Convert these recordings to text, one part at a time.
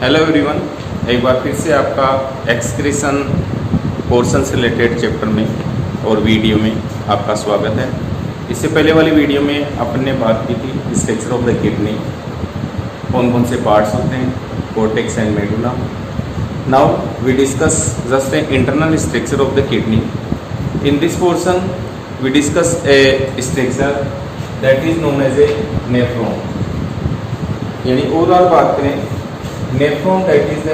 Hello everyone, एक बार फिर से आपका एक्सक्रीशन पोर्शन से रिलेटेड चैप्टर में और वीडियो में आपका स्वागत है। इससे पहले वाली वीडियो में अपन ने बात की थी स्ट्रक्चर ऑफ द किडनी, कौन कौन से पार्ट्स होते हैं, cortex and medulla. Now we discuss just a internal structure of the kidney. In this portion we discuss a structure that is known as a nephron. यानी overall बात करें, nephron that is the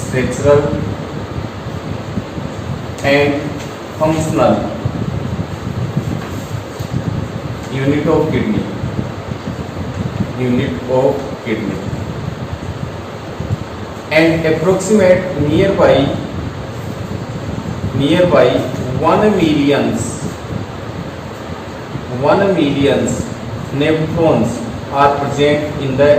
structural and functional unit of kidney, and approximate nearby 1 million nephrons are present in the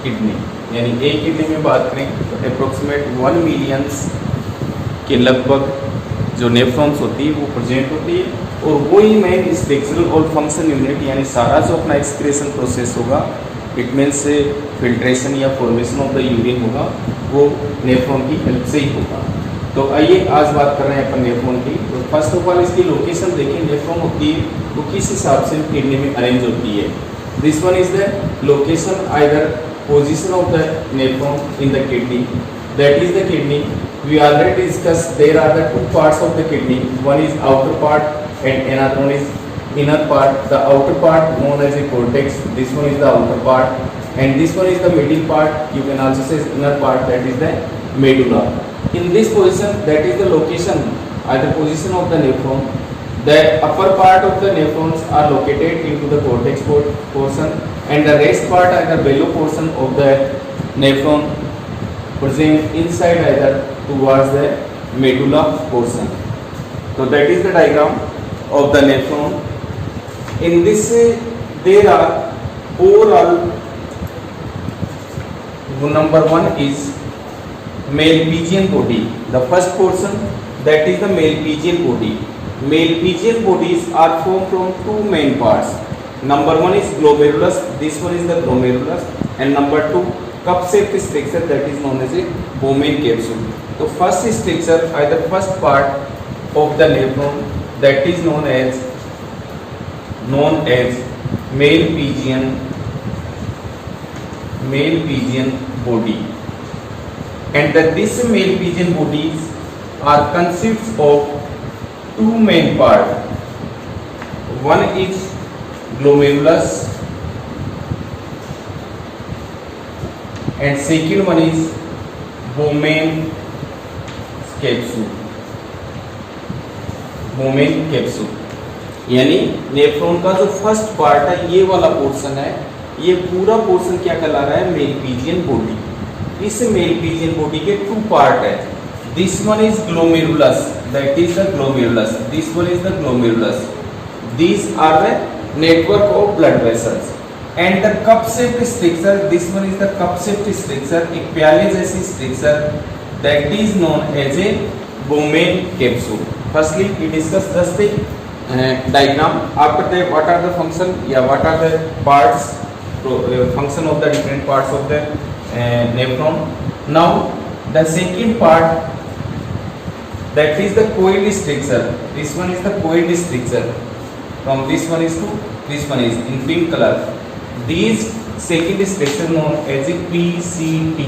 kidney। यानी एक kidney में बात करें तो approximate 1 million के लगभग जो नेफ्रॉन्स होती है वो प्रेजेंट होती है, और वही मेन स्ट्रक्चरल और फंक्शन यूनिट यानी सारा जो अपना एक्सक्रीशन प्रोसेस होगा, इट मीन्स फिल्ट्रेशन या फॉर्मेशन ऑफ द यूरिन होगा, वो नेफ्रॉन की हेल्प से ही होगा। तो आइए आज बात कर रहे हैं अपन नेफ्रॉन की। तो फर्स्ट ऑफ ऑल इसकी लोकेशन देखें, नेफ्रॉन होती है वो किस हिसाब से किडनी में अरेंज होती है। This one is the location either position of the nephron in the kidney, that is the kidney. We already discussed there are the two parts of the kidney, one is outer part and another one is inner part. The outer part known as a cortex, this one is the outer part, and this one is the middle part, you can also say inner part, that is the medulla. In this position, that is the location either position of the nephron. The upper part of the nephrons are located into the cortex portion, and the rest part either below portion of the nephron present inside either towards the medulla portion. So that is the diagram of the nephron. In this there are overall number 1 is Malpighian body. The first portion, that is the Malpighian body. Malpighian bodies are formed from two main parts. Number 1 is glomerulus, this one is the glomerulus, and number 2 cup-shaped structure that is known as a Bowman capsule. The first structure, either first part of the nephron, that is known as Malpighian body, and that this Malpighian bodies are consists of two main parts. One is glomerulus and second one is Bowman capsule। यानी nephron का जो first part है, ये वाला portion है, ये पूरा portion क्या कहला रहा है, मेलपीजियन बॉडी। इस मेलपीजियन बॉडी के टू पार्ट है। This one is glomerulus, that is the glomerulus. This one is the glomerulus. These are the network of blood vessels. And the cup-shaped structure, this one is the cup-shaped structure, एक प्याले जैसी structure, that is known as a Bowman capsule. Firstly, we discuss just the diagram. After that, what are the function, yeah, what are the parts, function of the different parts of the nephron. Now, the second part, that is the coiled structure. This one is the coiled structure. From this one is to this one is in pink color. These second structure known as a PCT.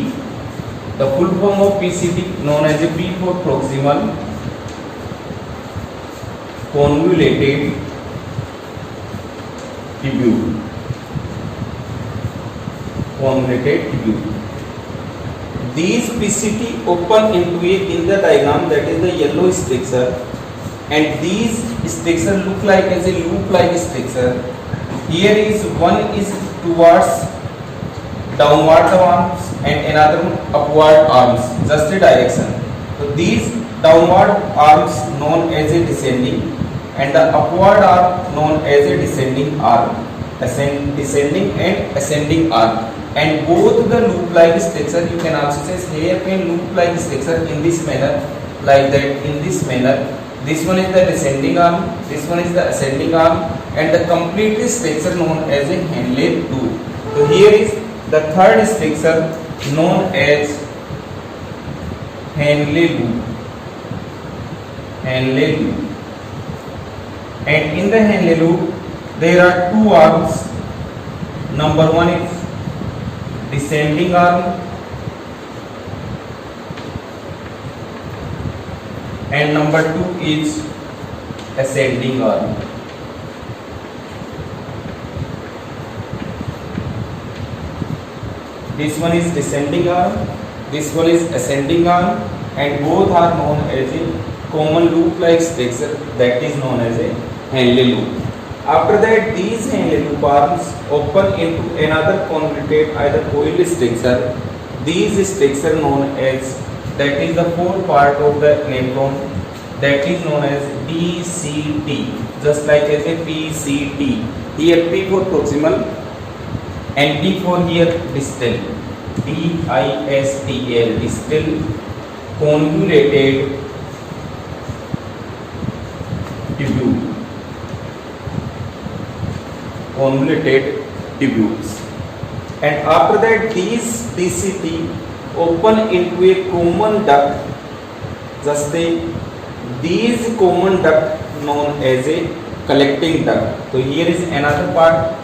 The full form of PCT known as a P for proximal convoluted tubule. These PCT open into a, in the diagram, that is the yellow structure, and these structure look like as a loop-like structure. Here is one is towards downward arms and another upward arms, just a direction. So these downward arms known as a descending, and the upward arm known as a descending arm, descending and ascending arm. And both the loop-like structure, you can also say hairpin loop-like structure in this manner, like that, in this manner. This one is the descending arm, this one is the ascending arm, and the complete structure known as a Henle tube. So here is the third structure known as Henle loop. Henle loop. And in the Henle loop, there are two arms. Number one is descending arm, and number two is ascending arm. This one is descending arm, this one is ascending arm, and both are known as a common loop-like structure that is known as a Henle loop. After that, these Henle loop arms open into another convoluted either coil structure. These structure known as, that is the fourth part of the nephron, that is known as DCT, just like as a PCT. Here P for proximal and D for here distal, DISTL, distal convoluted tubule, convoluted tubules. And after that, these DCT open into a common duct, just these common duct known as a collecting duct. So here is another part,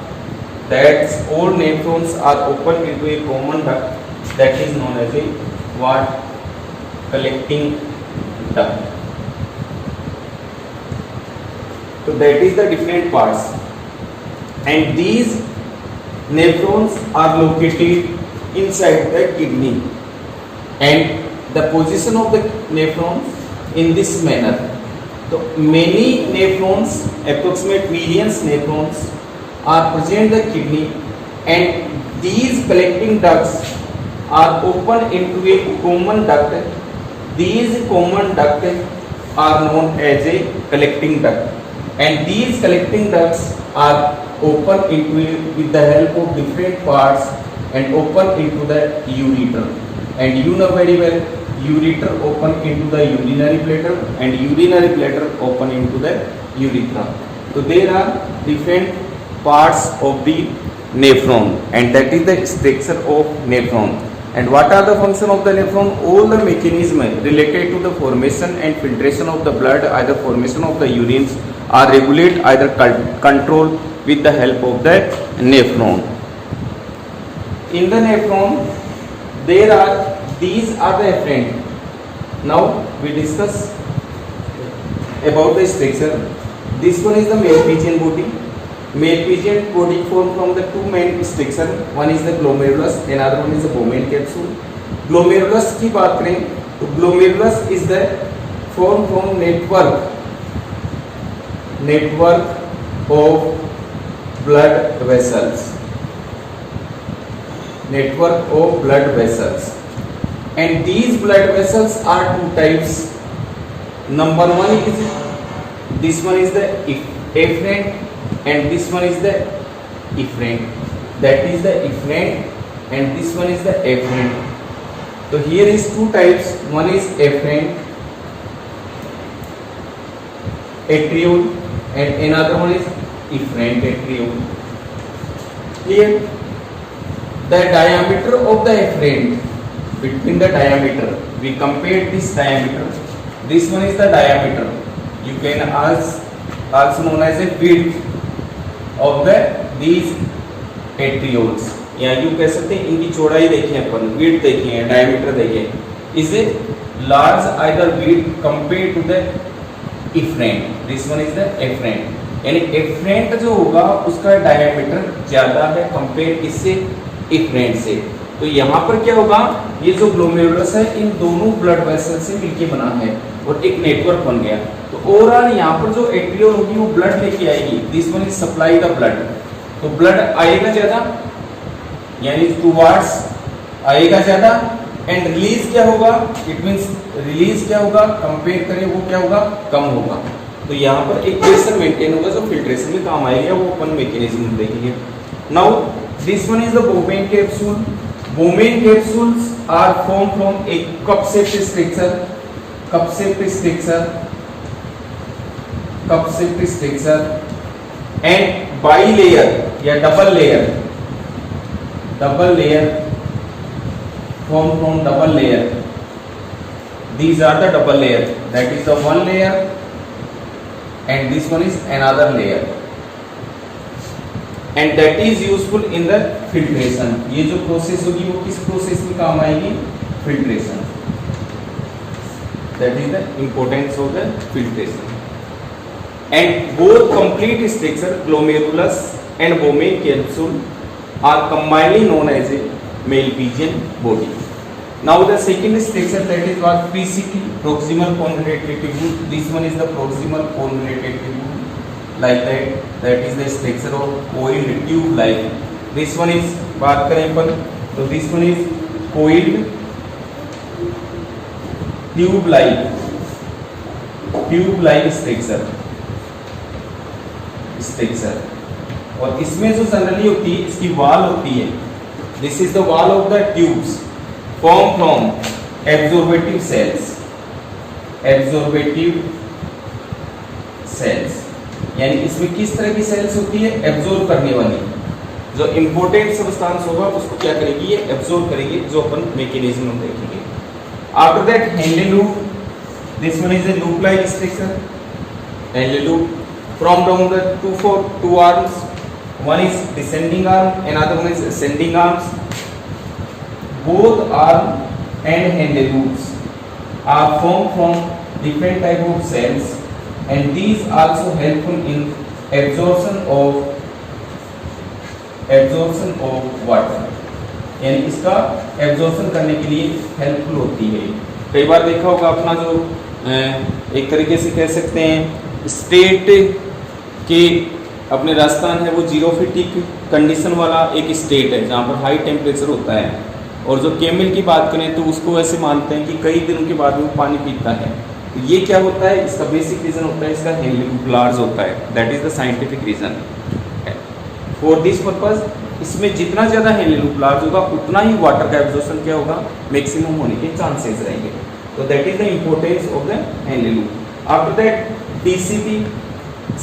that all nephrons are open into a common duct, that is known as a what? Collecting duct. So that is the different parts, and these nephrons are located inside the kidney, and the position of the nephrons in this manner. So many nephrons, approximate millions nephrons are present in the kidney, and these collecting ducts are open into a common duct. These common ducts are known as a collecting duct, and these collecting ducts are open into with the help of different parts and open into the ureter. And you know very well, ureter open into the urinary bladder, and urinary bladder open into the urethra. So there are different parts of the nephron, and that is the structure of nephron. And what are the function of the nephron? All the mechanism related to the formation and filtration of the blood, either formation of the urines, are regulated, either control with the help of the nephron. In the nephron, these are the afferent. Now we discuss about the structure. This one is the Malpighian body. Malpighian body formed from the two main structure. One is the glomerulus, another one is the Bowman capsule. Glomerulus की बात करें तो glomerulus is the formed from network of blood vessels. Network of blood vessels, and these blood vessels are two types. Number one is, this one is the afferent, and this one is the efferent. That is the efferent, and this one is the afferent. So here is two types. One is afferent atriole, and another one is efferent atriole. Here, the diameter of the afferent, between the diameter, we compare this diameter. This one is the diameter. You can also known as a width of these atrioles. या यू कह सकते हैं इनकी चौड़ाई देखिए अपन, width देखिए, डायमीटर देखिए, is a large either width compare to the efferent. This one is the efferent. यानी efferent जो होगा उसका डायमीटर ज्यादा है कंपेयर इससे efferent से. तो यहाँ पर क्या होगा, ये जो ग्लोमेरुलस है इन दोनों ब्लड वेसल से मिलके बना है और एक नेटवर्क बन गया. तो ओवरऑल यहाँ पर जो एट्रियोल होगी वो ब्लड लेके आएगी. This one is supply the blood. तो ब्लड आएगा ज्यादा, यानी टुवर्ड्स आएगा ज्यादा, एंड रिलीज क्या होगा, इट मींस रिलीज क्या होगा, कंपेयर करें वो क्या होगा, कम होगा. तो यहाँ पर एक प्रेशर मेंटेन होगा जो फिल्ट्रेशन में काम आएगा, वो अपन मैकेनिज्म देखेंगे. Now this one is the Bowman capsule. Bowman capsules are form from a cup shaped structure. Cup shaped structure, cup shaped structure and bi layer या double layer. double layer formed from double layer. These are the double layer, that is the one layer and this one is another layer, and that is useful in the filtration. ये जो process होगी वो किस process में काम आएगी? Filtration. That is the importance of the filtration. And both complete structure glomerulus and Bowman capsule are commonly known as a Malpighian body. Now the second structure, that is what PCT, proximal convoluted tubule. This one is the proximal convoluted tubule, like that. That is the structure of coiled tube like. This one is बात करें अपन तो this one is coiled tube like structure. और इसमें जो generally होती है इसकी wall होती है. This is the wall of the tubes form from absorptive cells. यानी इसमें किस तरह की सेल्स होती है? एब्जॉर्ब करने वाली. जो इंपॉर्टेंट सब्सटेंस होगा उसको क्या करेगी? ये एब्जॉर्ब करेगी, जो अपन मैकेनिज्म में देखेंगे. After that handle loop. This one is a loop like structure. Handle loop from down the two arms. One is descending arm, another one is ascending arms. Both arm and handle loops are formed from different type of cells, and these also helpful in absorption of water. यानी इसका absorption करने के लिए helpful होती है. कई बार देखा होगा अपना जो एक तरीके से कह सकते हैं स्टेट के अपने राजस्थान है वो जीरोफिटिक कंडीशन वाला एक स्टेट है जहाँ पर हाई टेम्परेचर होता है. और जो कैमल की बात करें तो उसको ऐसे मानते हैं कि कई दिनों के बाद वो पानी पीता है. तो ये क्या होता है? इसका बेसिक रीज़न होता है इसका हैंडल लार्ज होता है. That is the scientific reason. For this purpose इसमें जितना ज़्यादा हैंडल लार्ज होगा उतना ही वाटर का एब्जॉर्प्शन क्या होगा? मैक्सिमम होने के चांसेस रहेंगे. तो that is the importance of the handle loop. After that PCT,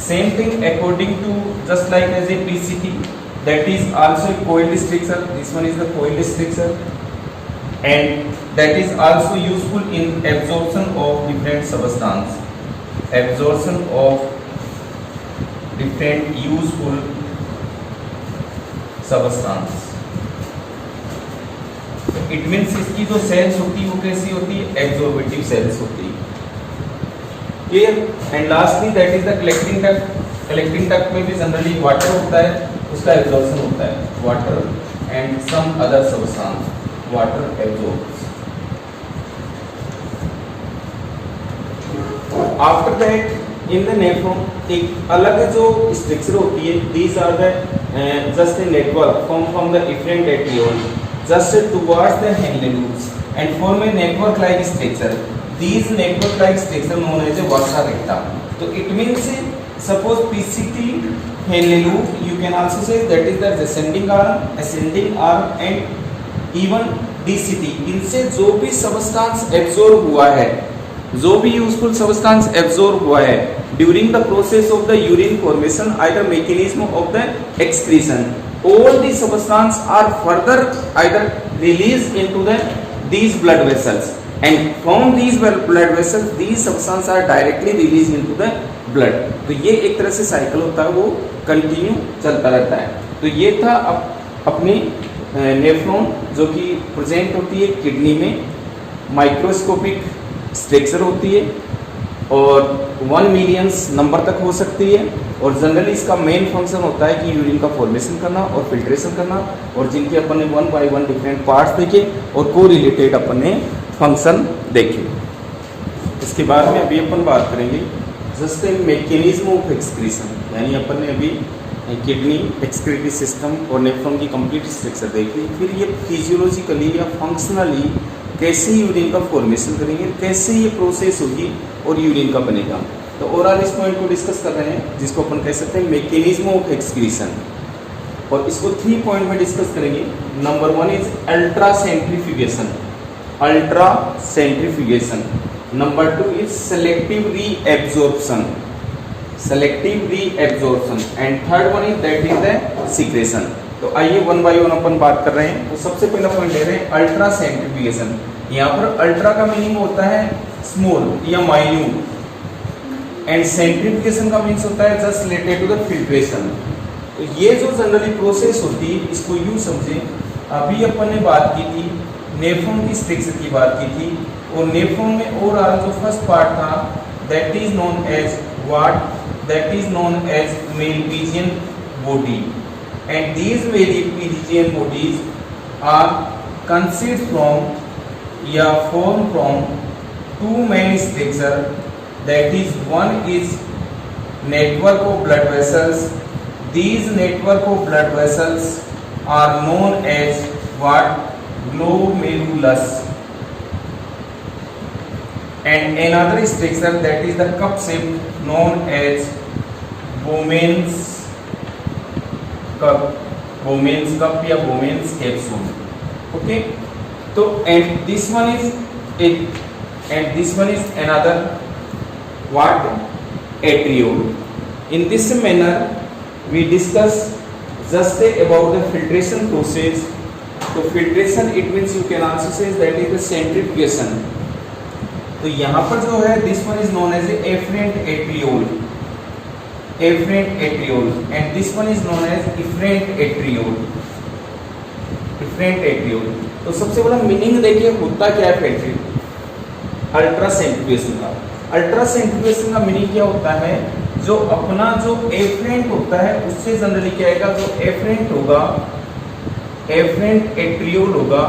same thing according to just like as a PCT, that is also a coiled structure. This one is the coiled structure, and that is also useful in absorption of different substance. Absorption of different useful substance. It means इसकी जो sales होती है वो कैसी होती है? एब्जॉर्बेटिव sales होती है. Clear. And lastly that is the collecting duct. Collecting duct में भी जनरली वाटर होता है, उसका एब्जॉर्प्शन होता है. Water and some other substance water absorbs. After that in the nephron एक अलग जो स्ट्रक्चर होती है. These are the just a network from the different atriole just towards the handle loops and form a network like structure. These network like structure known as a vasa recta. So it means suppose PCT handle loop, you can also say that is the descending arm, ascending arm and even DCT. इनसे जो भी substance absorb हुआ है, जो भी useful substance absorb हुआ है during the process of the urine formation, either mechanism of the excretion, all the substance are further either released into these blood vessels, and from these blood vessels these substance are directly released into the blood. तो ये एक तरह से cycle होता है, वो continue चलता रहता है. तो ये था अपनी नेफ्रॉन जो कि प्रेजेंट होती है किडनी में. माइक्रोस्कोपिक स्ट्रक्चर होती है और 1 मिलियन नंबर तक हो सकती है. और जनरली इसका मेन फंक्शन होता है कि यूरिन का फॉर्मेशन करना और फिल्ट्रेशन करना. और जिनके अपन ने 1 बाय 1 डिफरेंट पार्ट्स देखे और को रिलेटेड अपन ने फंक्शन देखे. इसके बाद में अभी अपन बात करेंगे जस्ट मैकेनिज्म ऑफ एक्सक्रीशन. यानी अपन ने अभी किडनी, एक्सक्रीटरी सिस्टम और नेफ्रॉन की कंप्लीट स्ट्रक्चर देखी. फिर ये फिजियोलॉजिकली या फंक्शनली कैसे यूरिन का फॉर्मेशन करेंगे, कैसे ये प्रोसेस होगी और यूरिन का बनेगा. तो ओवरऑल इस पॉइंट को डिस्कस कर रहे हैं जिसको अपन कह सकते हैं मैकेनिज्म ऑफ एक्सक्रीशन. और इसको 3 पॉइंट में डिस्कस करेंगे. Number 1 is ultra centrifugation. Number 2 is selective reabsorption. And third one is that is the secretion. तो आइए वन बाय वन अपन बात कर रहे हैं। तो सबसे पहला पॉइंट ले रहे हैं अल्ट्रा सेंट्रीफ्यूगेशन। यहाँ पर अल्ट्रा का मीनिंग होता है स्मॉल या माइन्यूट एंड सेंट्रीफ्यूगेशन का मीनिंग होता है just related to the filtration. तो ये जो जनरली प्रोसेस होती है इसको यूं समझे, अभी अपन ने बात की थी नेफ्रॉन की स्ट्रक्चर की बात की थी, और नेफ्रॉन में ओवरऑल जो फर्स्ट पार्ट था that is known as what, that is known as Malpighian body, and these Meropegian bodies are conceived from या formed from two main structure, that is one is network of blood vessels. These network of blood vessels are known as what? Glomerulus. And another structure that is the cup shape known as Bowman's cup, Bowman's cup या Bowman's capsule. Okay, so and this one is it, and this one is another what? Atriole. In this manner we discuss just about the filtration process. So filtration it means you can also say that is the centrifugation. तो यहाँ पर जो है this one is known as the afferent atriole, afferent atriole, and this one is known as efferent atriole, efferent atriole. तो सबसे बड़ा meaning देखिए होता क्या है फिल्ट्रेशन अल्ट्रा सेंट्रीफ्यूगेशन का। अल्ट्रा सेंट्रीफ्यूगेशन का मीनिंग क्या होता है, जो अपना जो एफरेंट होता है उससे जनरली क्या आएगा, जो एफरेंट होगा, एफरेंट एट्रियोल होगा,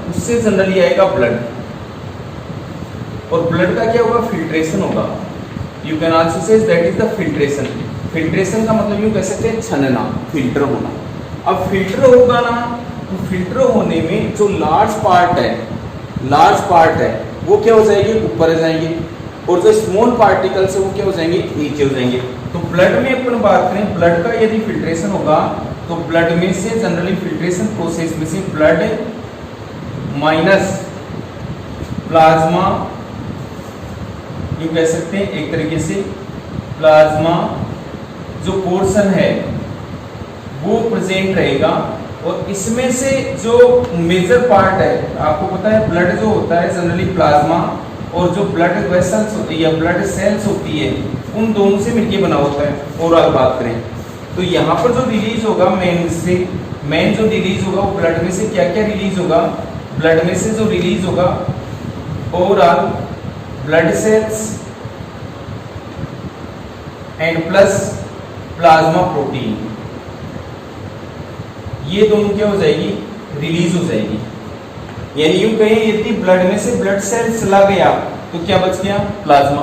उससे जनरली आएगा ब्लड, और ब्लड का क्या होगा, फिल्ट्रेशन होगा। You can also say that is the filtration. Filtration का मतलब यूं कह सकते हैं छनना, फिल्टर होना। अब फिल्टर होगा ना, तो फिल्टर होने में जो लार्ज पार्ट है, लार्ज पार्ट है वो क्या हो जाएगी, ऊपर आ जाएंगे, और जो स्मॉल पार्टिकल्स है वो क्या हो जाएंगे, नीचे हो जाएंगे। तो ब्लड में अपन बात करें, ब्लड का यदि फिल्ट्रेशन होगा तो ब्लड में से जनरली फिल्ट्रेशन प्रोसेस में से ब्लड माइनस प्लाज्मा, यू कह सकते हैं एक तरीके से प्लाज्मा जो पोर्शन है वो प्रेजेंट रहेगा, और इसमें से जो मेजर पार्ट है, आपको पता है ब्लड जो होता है जनरली प्लाज्मा और जो ब्लड वेसल्स होती है या ब्लड सेल्स होती है उन दोनों से मिलकर बना होता है। ओवरऑल बात करें तो यहाँ पर जो रिलीज होगा मेन से, मेन जो रिलीज होगा वो ब्लड में से क्या क्या रिलीज होगा, ब्लड में से जो रिलीज होगा overall blood cells and plus plasma protein, ये दोनों क्या हो जाएगी, रिलीज हो जाएगी। यानी यूं कहें यदि ब्लड में से ब्लड सेल चला गया तो क्या बच गया, प्लाज्मा,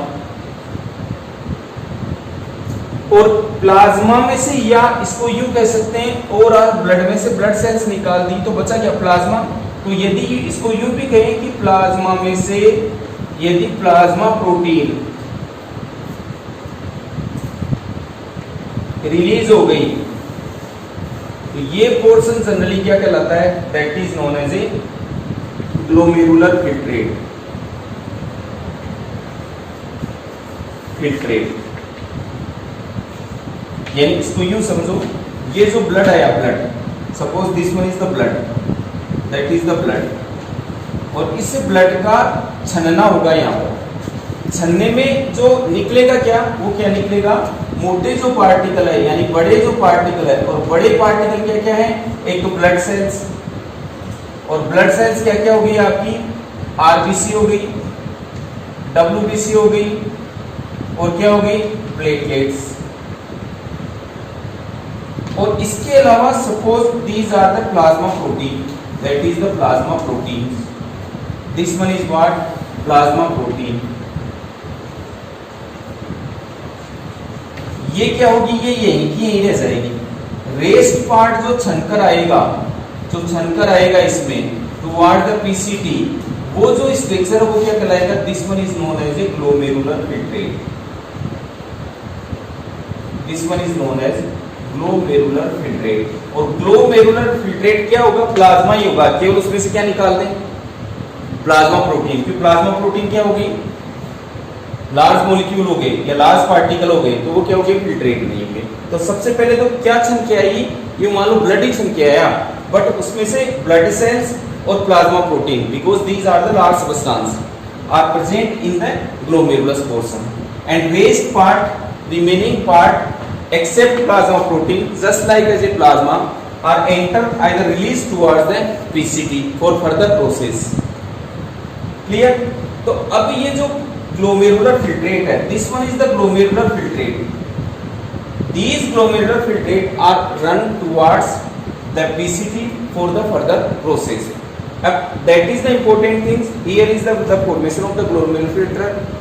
और प्लाज्मा में से, या इसको यूं कह सकते हैं ओवरऑल ब्लड में से ब्लड सेल्स निकाल दी तो बचा क्या, प्लाज्मा। तो यदि इसको यूं भी कहें कि प्लाज्मा में से यदि प्लाज्मा प्रोटीन रिलीज हो गई तो ये पोर्शन जनरली क्या कहलाता है, that is known as a glomerular filtrate, filtrate. यानी इसको यूं समझो, ये जो ब्लड आया, blood suppose this one is the blood, that is the blood, और इस ब्लड का छनना होगा। यहाँ पर छनने में जो निकलेगा क्या, वो क्या निकलेगा, मोटे जो पार्टिकल है यानी बड़े जो पार्टिकल है, और बड़े पार्टिकल क्या क्या है, एक तो ब्लड सेल्स, और ब्लड सेल्स क्या क्या हो गई आपकी, आरबीसी हो गई, डब्ल्यूबीसी हो गई, और क्या हो गई, प्लेटलेट्स। और इसके अलावा suppose these are the plasma protein, that is the plasma protein, this one is what, plasma protein. ये क्या होगी, ये यहीं रह जाएगी। रेस्ट पार्ट जो छनकर आएगा, जो छनकर आएगा इसमें, तो व्हाट द पीसीटी, वो जो स्ट्रक्चर है वो क्या कहलाएगा, this one is known as a glomerular filtrate, this one is known as glomerular filtrate. और ग्लोमेरुलर फिल्ट्रेट क्या होगा, प्लाज्मा ही होगा, केवल उसमें से क्या निकाल दें, प्लाज्मा प्रोटीन। फिर प्लाज्मा प्रोटीन क्या होगी, लार्ज मॉलिक्यूल हो गए या लार्ज पार्टिकल हो गए तो वो क्या हो गए, फिल्ट्रेट नहीं होंगे। तो सबसे पहले तो क्या छन के आई, ये मान लो ब्लड ही छन के आया, बट उसमें से ब्लड सेल्स और plasma protein, because these are the large substance are present in the glomerulus portion and waste part remaining part except plasma protein just like as a plasma are enter either released towards the PCT for further process. Clear? तो अब ये जो glomerular filtrate है, this one is the glomerular filtrate. These glomerular filtrate are run towards the PCT for the further process. That is the important things. Here is the formation of the glomerular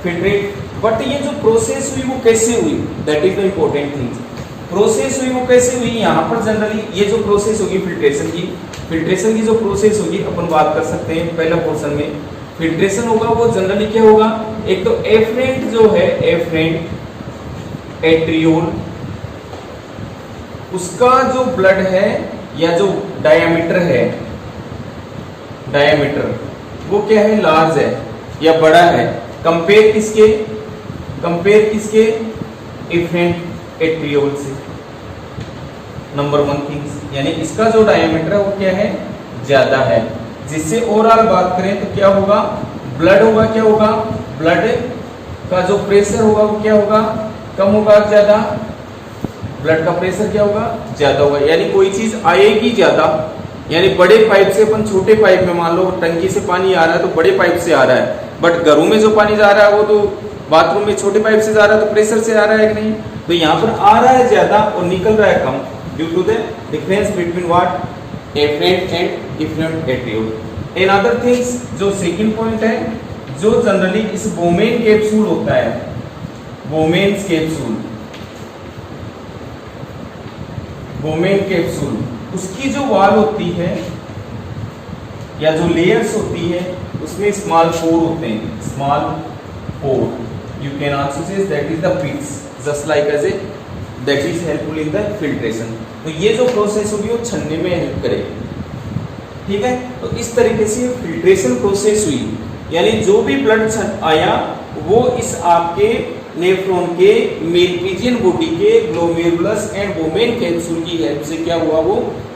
filtrate. But ये जो process हुई वो कैसे हुई, that is the important things. Process हुई वो कैसे हुई, यहाँ पर जनरली ये जो प्रोसेस होगी फिल्ट्रेशन की जो प्रोसेस होगी अपन बात कर सकते हैं पहला पोर्शन में। फिल्ट्रेशन होगा वो जनरली क्या होगा, एक तो एफरेंट जो है, एफरेंट एट्रियोल, उसका जो ब्लड है या जो डायमीटर है, डायमीटर वो क्या है, लार्ज है या बड़ा है, कंपेयर किसके एफरेंट एट्रियोल से। नंबर वन थिंग्स, यानी इसका जो डायमीटर है वो क्या है, ज्यादा है। जिससे ओवरऑल बात करें तो क्या होगा, ब्लड होगा, क्या होगा, ब्लड का जो प्रेशर होगा वो क्या होगा, कम होगा, ज्यादा, ब्लड का प्रेशर क्या होगा, ज्यादा होगा। यानी कोई चीज आएगी ज्यादा, यानी बड़े पाइप से अपन छोटे पाइप में, मान लो टंकी से पानी आ रहा है तो बड़े पाइप से आ रहा है, बट घरों में जो पानी जा रहा है वो तो बाथरूम में छोटे पाइप से जा रहा है, तो प्रेशर से आ रहा है कि नहीं। तो यहाँ पर आ रहा है ज्यादा और निकल रहा है कम, due to the difference between what, afferent and efferent arteriole. And other things, जो सेकंड पॉइंट है, जो जनरली इस बोमेन कैप्सूल होता है, बोमेन्स कैप्सूल, बोमेन कैप्सूल, उसकी जो वॉल होती है या जो लेयर्स होती है उसमें स्मॉल पोर होते हैं, small pore, you can also say that is the pits, just like as a that is helpful in the filtration. तो ये जो प्रोसेस होगी वो छन्ने में हेल्प करेगी, ठीक है। तो इस तरीके से फिल्ट्रेशन प्रोसेस हुई, यानी जो भी ब्लड आया वो इस आपके नेफ्रॉन के मेलपीजियन बॉडी के ग्लोमेरुलस एंड बोमेन कैप्सूल की हेल्प से क्या हुआ, वो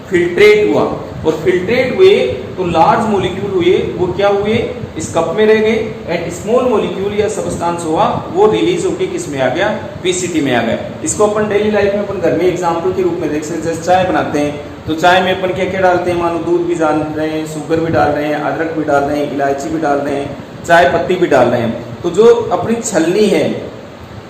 फिल्ट्रेट हुआ। और फिल्ट्रेट हुए तो लार्ज मॉलिक्यूल हुए, वो क्या हुए, इस कप में रह गए, एंड स्मॉल मॉलिक्यूल या सब्सटेंस हुआ वो रिलीज होके किस में आ गया, पीसीटी में आ गया। इसको अपन डेली लाइफ में अपन घर में एग्जांपल के रूप में देख सकते हैं। जैसे चाय बनाते हैं तो चाय में अपन क्या क्या डालते हैं, मानो दूध भी डाल रहे हैं, शुगर भी डाल रहे हैं, अदरक भी डाल रहे हैं, इलायची भी डाल रहे हैं, चाय पत्ती भी डाल रहे हैं। तो जो अपनी छलनी है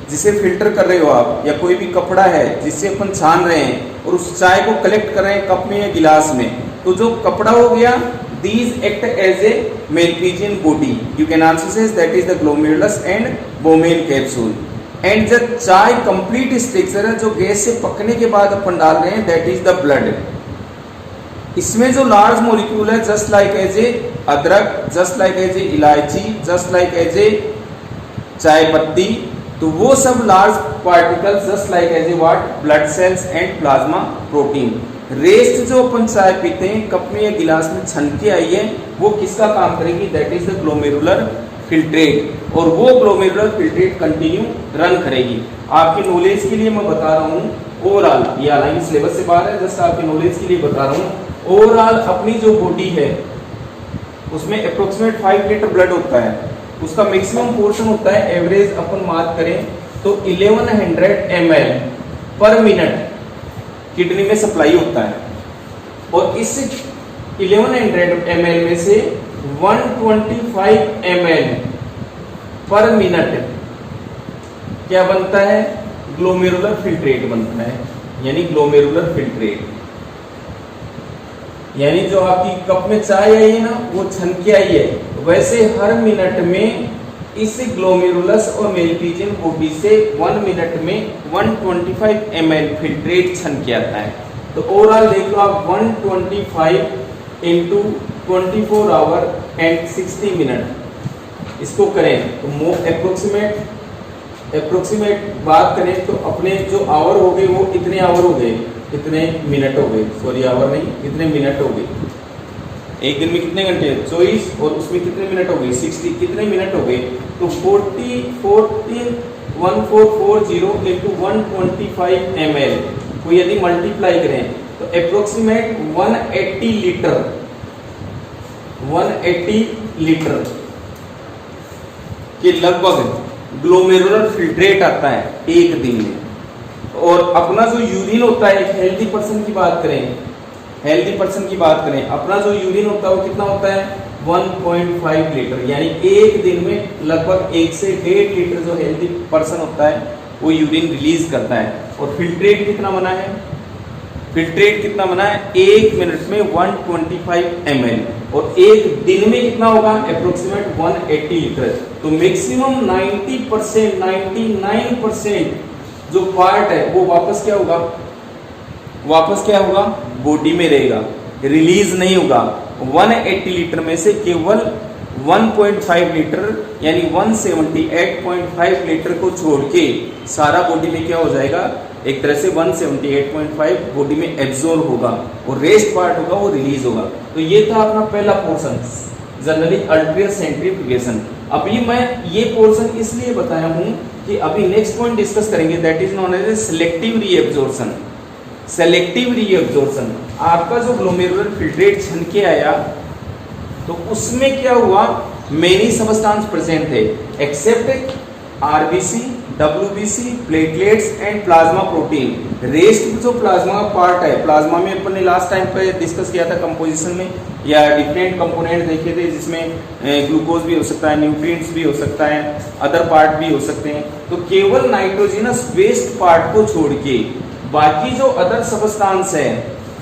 जिसे फिल्टर कर रहे हो आप, या कोई भी कपड़ा है जिससे अपन छान रहे हैं और उस चाय को कलेक्ट कर रहे हैं कप में या गिलास में, तो जो कपड़ा हो गया, these act as a Malpighian body. You can also say that is the glomerulus and Bowman capsule. And the चाय complete structure है जो गैस से पकने के बाद अपन डाल रहे हैं, that is the blood. इसमें जो लार्ज मॉलिक्यूल है, जस्ट लाइक एज ए अदरक, जस्ट लाइक एज ए इलायची, जस्ट लाइक एज ए चाय पत्ती, तो वो सब large particle just like as a what, blood cells and plasma protein. Rest जो अपन चाय पीते हैं कप में या गिलास में छन के आई है, वो किसका काम करेगी, that is the glomerular filtrate. और वो ग्लोमेरुलर फिल्ट्रेट कंटिन्यू रन करेगी। आपके नॉलेज के लिए मैं बता रहा हूँ, ओवरऑल, ये हालांकि सिलेबस से बाहर है, जस्ट आपके नॉलेज के लिए बता रहा हूँ। ओवरऑल अपनी जो बॉडी है उसमें अप्रोक्सीमेट 5 लीटर ब्लड होता है, उसका मैक्सिमम पोर्शन होता है, एवरेज अपन बात करें तो 1100 ml पर मिनट किडनी में सप्लाई होता है। और इस 1100 ml में से 125 ml पर मिनट क्या बनता है, ग्लोमेरुलर फिल्ट्रेट बनता है, यानी ग्लोमेरुलर फिल्ट्रेट। यानी जो आपकी कप में चाय आई है ना, वो छन के आई है, वैसे हर मिनट में इस ग्लोमेरुलस और मेलपीजियन बॉडी से 1 मिनट में 125 ml फिल्ट्रेट छन के आता है। तो ओवरऑल देख लो आप, 125 इंटू 24 आवर एंड 60 मिनट इसको करें तो अप्रोक्सीमेट बात करें तो अपने जो आवर हो गए वो इतने आवर हो गए, इतने मिनट हो गए, सॉरी आवर नहीं, इतने मिनट हो गए। एक दिन में कितने घंटे? 24, और उसमें कितने मिनट हो गए? 60। कितने मिनट हो गए? तो 1440 इंटू 125 ml को यदि मल्टीप्लाई करें तो अप्रोक्सीमेट 180 लीटर के लगभग ग्लोमेरुलर फिल्ट्रेट आता है एक दिन में। और अपना जो यूरिन होता है, एक हेल्दी पर्सन की बात करें, अपना जो यूरिन होता है वो कितना होता है? 1.5 लीटर, यानी एक दिन में लगभग 1 से 1.5 लीटर जो हेल्दी पर्सन होता है वो यूरिन रिलीज करता है। और फिल्ट्रेट कितना बना है? एक मिनट में 125 ml, और एक दिन में कितना होगा? Approximate 180 litre. तो मैक्सिमम 90%, 99% जो पार्ट है वो वापस क्या होगा? बॉडी में रहेगा, रिलीज नहीं होगा। 180 लीटर में से केवल 1.5 लीटर यानी 178.5 लीटर को छोड़ के सारा बॉडी में क्या हो जाएगा? एक तरह से 178.5 बॉडी में एब्जॉर्ब होगा, और रेस्ट पार्ट होगा वो रिलीज होगा। तो ये था अपना पहला पोर्शन, जनरली अल्ट्रियर सेंट्रीफ्यूगेशन। अभी मैं ये पोर्शन इसलिए बताया हूं कि अभी नेक्स्ट पॉइंट डिस्कस करेंगे, that is known as selective reabsorption. आपका जो ग्लोमेरुलर फिल्ट्रेट छन के आया तो उसमें क्या हुआ? मेनी सबस्टांस प्रेजेंट थे except RBC, WBC, platelets and plasma protein. Rest जो प्लाज्मा का पार्ट है, प्लाज्मा में अपन ने लास्ट टाइम पे डिस्कस किया था कंपोजिशन में, या डिफरेंट कंपोनेंट देखे थे जिसमें ग्लूकोज भी हो सकता है, न्यूट्रिएंट्स भी हो सकता है, अदर पार्ट भी हो सकते हैं। तो केवल नाइट्रोजिनस वेस्ट पार्ट को छोड़ के बाकी जो अदर सबस्टांस है,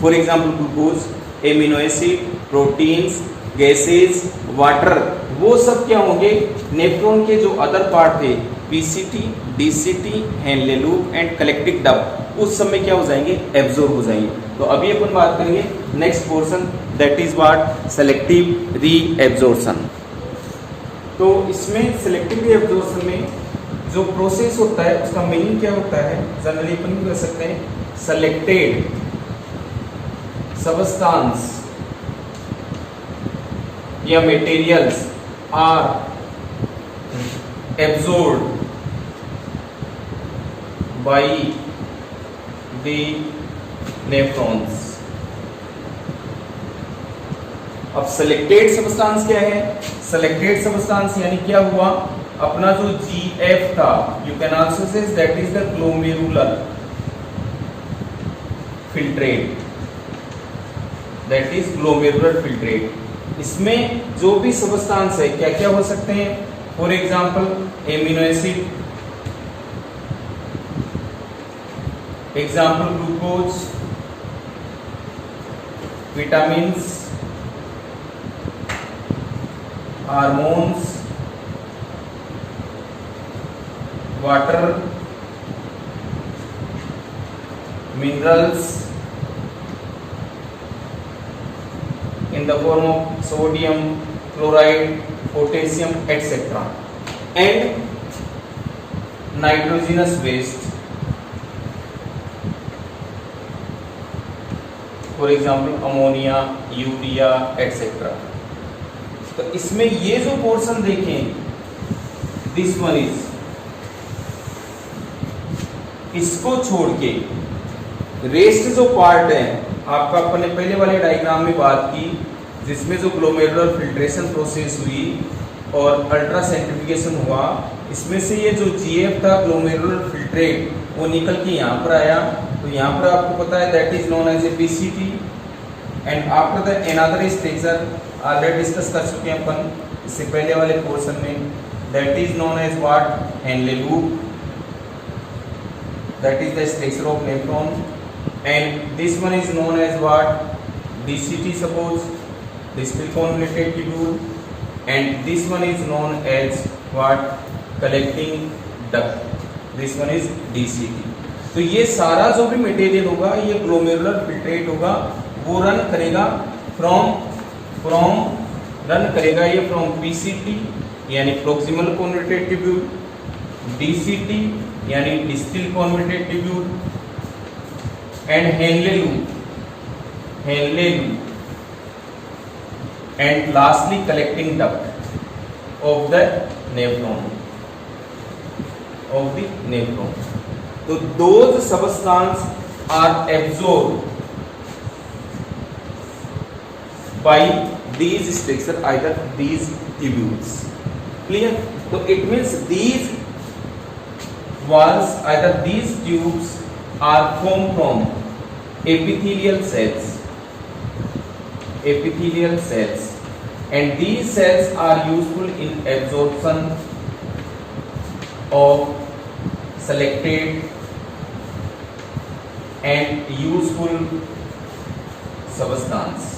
for example glucose, amino acid, proteins, gases, water, वो सब क्या होंगे? नेफ्रॉन के जो अदर पार्ट थे, PCT, DCT, Henle loop and collecting duct, उस समय क्या हो जाएंगे? एब्जॉर्ब हो जाएंगे। तो अभी अपन बात करेंगे next portion, that is what? Selective reabsorption. तो इसमें सेलेक्टिव रीएब्जॉर्प्शन में जो प्रोसेस होता है उसका मीनिंग क्या होता है? जनरली अपन कह सकते हैं सेलेक्टेड सबस्टांस या materials are absorbed by the nephrons। अब सेलेक्टेड सबस्टांस क्या है? सेलेक्टेड सबस्टांस यानी क्या हुआ? अपना जो GF था, you can also say that is the glomerular filtrate. इसमें जो भी सबस्टांस है क्या क्या हो सकते हैं? For example amino acid, example glucose, vitamins, hormones, water, minerals in the form of sodium, chloride, potassium, etc. and nitrogenous waste, for example ammonia, urea, etc. तो इसमें ये जो पोर्शन देखें, दिस वन इज, इसको छोड़ के रेस्ट जो part है, आपका अपन ने पहले वाले डायग्राम में बात की जिसमें जो ग्लोमेरुलर फिल्ट्रेशन प्रोसेस हुई और अल्ट्रा सेंट्रीफ्यूगेशन हुआ, इसमें से ये जो जीएफ था ग्लोमेरुलर फिल्ट्रेट वो निकल के यहाँ पर आया। तो यहाँ पर आपको पता है that is known as a PCT, and after the another structure already discuss कर चुके हैं अपन इससे पहले वाले पोर्शन में, that is known as what? Henle loop, that is the structure of nephron, and this one is known as what? DCT, suppose distal convoluted tubule, and this one is known as what? Collecting duct, this one is DCT। तो ये सारा जो भी material होगा ये glomerular filtrate होगा, वो run करेगा फ्रॉम PCT यानी प्रॉक्सिमल कन्वर्टेड ट्यूब्यूल, DCT यानी distal converted tubule, and Henle loop and lastly collecting duct of the nephron. So those substance are absorbed by these structure, either these tubules. Clear? So it means these walls, either these tubes are formed from epithelial cells, and these cells are useful in absorption of selected and useful substance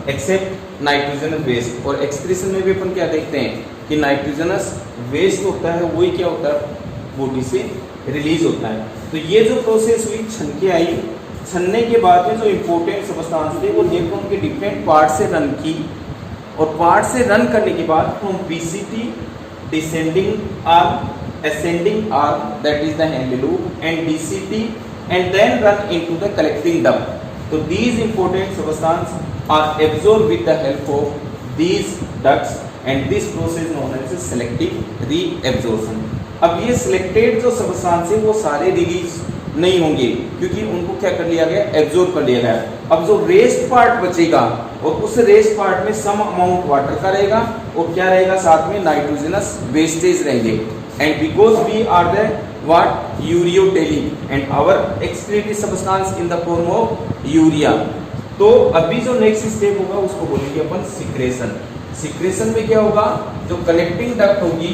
except nitrogenous waste. और excretion में भी अपन क्या देखते हैं कि nitrogenous waste होता है वही क्या होता है बॉडी से रिलीज होता है। तो ये जो प्रोसेस हुई छन के आई, छनने के बाद में जो इंपॉर्टेंट सब्सटेंस थे वो नेफ्रॉन के डिफरेंट पार्ट से रन की, और पार्ट से रन करने के बाद from BCT descending arm, ascending arm, that is the handle loop, and DCT, and then run into the collecting duct. So these important substances are absorbed with the help of these ducts, and this process known as selective reabsorption. अब ये selected जो substances है वो सारे release नहीं होंगे क्योंकि उनको क्या कर लिया गया, एब्जॉर्ब कर लिया गया। अब जो रेस्ट पार्ट बचेगा और उस रेस्ट पार्ट में सम अमाउंट वाटर का रहेगा और क्या रहेगा साथ में नाइट्रोजनस वेस्टेज रहेंगे। And because we are the what ureotelic and our excretory substance in the form of urea, तो अभी जो नेक्स्ट स्टेप होगा उसको बोलेंगे अपन सिक्रेशन। सिक्रेशन में क्या होगा, जो कलेक्टिंग डक्ट होगी,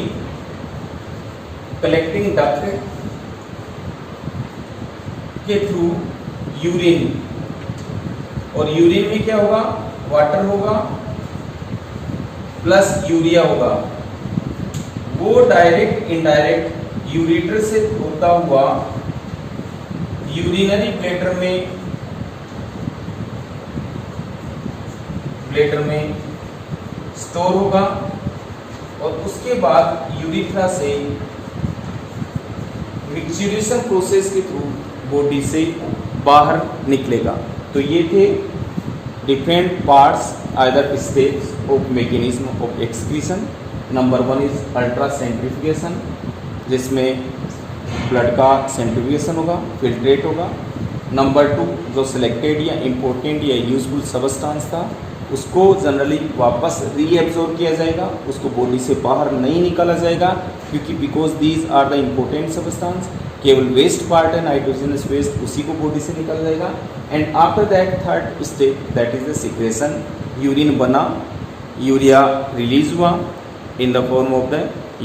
कलेक्टिंग डक्ट के थ्रू यूरिन, और यूरिन में क्या होगा, वाटर होगा प्लस यूरिया होगा, वो डायरेक्ट इनडायरेक्ट यूरेटर से होता हुआ यूरिनरी ब्लैडर में स्टोर होगा, और उसके बाद यूरिथ्रा से मिक्सचुरेशन प्रोसेस के थ्रू बॉडी से बाहर निकलेगा। तो ये थे different parts either steps of mechanism of excretion. Number 1 is ultra centrifugation, जिसमें ब्लड का सेंट्रीफ्यूगेशन होगा, फिल्ट्रेट होगा। नंबर 2 जो सिलेक्टेड या इम्पोर्टेंट या यूजफुल सबस्टेंस था उसको जनरली वापस रीएब्जॉर्ब किया जाएगा, उसको बॉडी से बाहर नहीं निकाला जाएगा क्योंकि because these are the important substance. केवल वेस्ट पार्ट है नाइट्रोजनस वेस्ट, उसी को बॉडी से निकाला जाएगा। And after that third step that is the secretion. Urine बना, यूरिया रिलीज हुआ in the form of the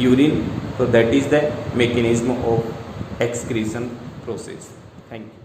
urine, so that is the mechanism of excretion process. Thank you.